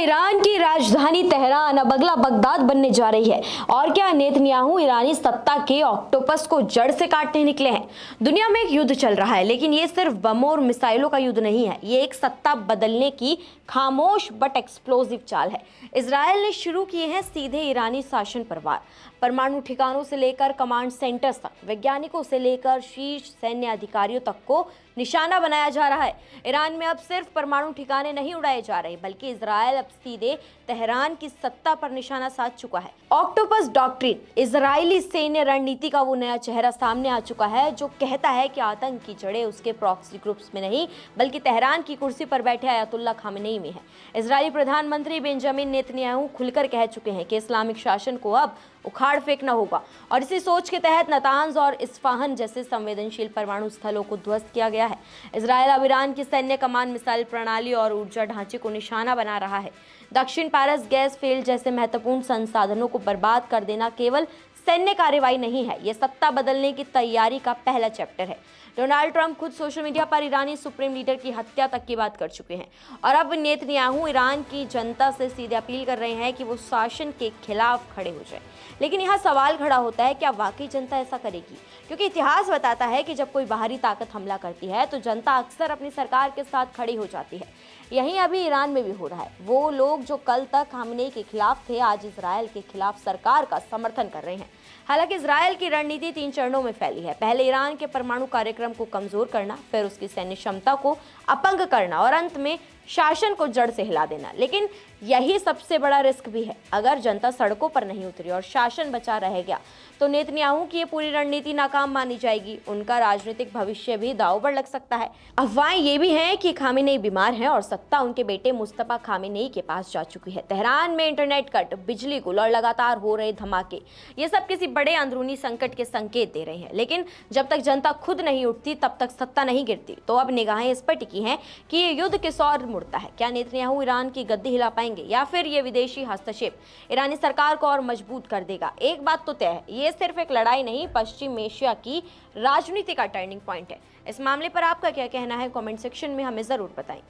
Iran की राजधानी Tehran अब अगला बगदाद बनने जा रही है। और क्या नेतन्याहू ईरानी सत्ता के ऑक्टोपस को जड़ से काटने निकले हैं। दुनिया में एक युद्ध चल रहा है, लेकिन ये सिर्फ बमों और मिसाइलों का युद्ध नहीं है। ये एक सत्ता बदलने की खामोश बट एक्सप्लोजिव चाल है। इजरायल ने शुरू किए हैं सीधे ईरानी शासन पर वार। परमाणु ठिकानों से लेकर कमांड सेंटर्स तक, वैज्ञानिकों से लेकर शीर्ष सैन्य अधिकारियों तक को निशाना बनाया जा रहा है। ईरान में अब सिर्फ परमाणु ठिकाने नहीं उड़ाए जा रहे, बल्कि इजरायल अब सीधे तेहरान की सत्ता पर निशाना साध चुका है। ऑक्टोपस डॉक्ट्रिन, इजरायली सैन्य रणनीति का वो नया चेहरा सामने आ चुका है जो कहता है कि आतंक की जड़ें उसके प्रॉक्सी ग्रुप्स में नहीं, बल्कि तेहरान की कुर्सी पर बैठे अयतुल्ला खामेनी में है। इजरायली प्रधानमंत्री बेंजामिन नेतन्याहू खुलकर कह चुके हैं कि इस्लामिक शासन को अब उखाड़ फेंकना होगा, और इसी सोच के तहत नातांज और इस्फाहान जैसे संवेदनशील परमाणु स्थलों को ध्वस्त किया गया है। इजरायल अब ईरान की सैन्य कमान, मिसाइल प्रणाली और ऊर्जा ढांचे को निशाना बना रहा है। दक्षिण पारस गैस फील्ड जैसे महत्वपूर्ण संसाधनों को बर्बाद कर देना केवल सैन्य कार्रवाई नहीं है, यह सत्ता बदलने की तैयारी का पहला चैप्टर है। डोनाल्ड ट्रंप खुद सोशल मीडिया पर ईरानी सुप्रीम लीडर की हत्या तक की बात कर चुके हैं, और अब नेतन्याहू ईरान की जनता से सीधे अपील कर रहे हैं कि वो शासन के खिलाफ खड़े हो जाए। लेकिन यहाँ सवाल खड़ा होता है, क्या वाकई जनता ऐसा करेगी? क्योंकि इतिहास बताता है कि जब कोई बाहरी ताकत हमला करती है तो जनता अक्सर अपनी सरकार के साथ खड़ी हो जाती है। यही अभी ईरान में भी हो रहा है। वो लोग जो कल तक खामेनी के खिलाफ थे, आज इजरायल के खिलाफ सरकार का समर्थन कर रहे हैं। हालांकि इजरायल की रणनीति 3 चरणों में फैली है। पहले ईरान के परमाणु कार्यक्रम को कमजोर करना, फिर उसकी सैन्य क्षमता को अपंग करना, और अंत में शासन को जड़ से हिला देना। लेकिन यही सबसे बड़ा रिस्क भी है। अगर जनता सड़कों पर नहीं उतरी और शासन बचा रह गया तो नेतन्याहू की ये पूरी रणनीति नाकाम मानी जाएगी। उनका राजनीतिक भविष्य भी दांव पर लग सकता है। अफवाहें ये भी हैं कि खामेनी बीमार हैं और सत्ता उनके बेटे मुस्तफा खामेनी के पास जा चुकी है। तेहरान में इंटरनेट कट, बिजली गुल और लगातार हो रहे धमाके, ये सब किसी बड़े अंदरूनी संकट के संकेत दे रहे हैं। लेकिन जब तक जनता खुद नहीं उठती तब तक सत्ता नहीं गिरती। तो अब निगाहें इस पर टिकी हैं कि ये युद्ध किस ओर मुड़ता है। क्या नेतन्याहू ईरान की गद्दी हिला पाएंगे, या फिर ये विदेशी हस्तक्षेप ईरानी सरकार को और मजबूत कर देगा? एक बात तो तय है, ये सिर्फ एक लड़ाई नहीं, पश्चिम एशिया की राजनीति का टर्निंग पॉइंट है। इस मामले पर आपका क्या कहना है? कमेंट सेक्शन में हमें जरूर बताएं।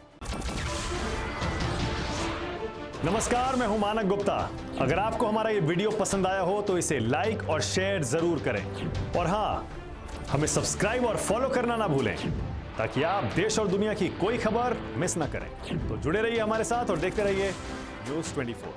नमस्कार, मैं हूं मानक गुप्ता। अगर आपको हमारा ये वीडियो पसंद आया हो तो इसे लाइक और शेयर जरूर करें, और हाँ, हमें सब्सक्राइब और फॉलो करना ना भूलें, ताकि आप देश और दुनिया की कोई खबर मिस ना करें। तो जुड़े रहिए हमारे साथ और देखते रहिए न्यूज़ 24।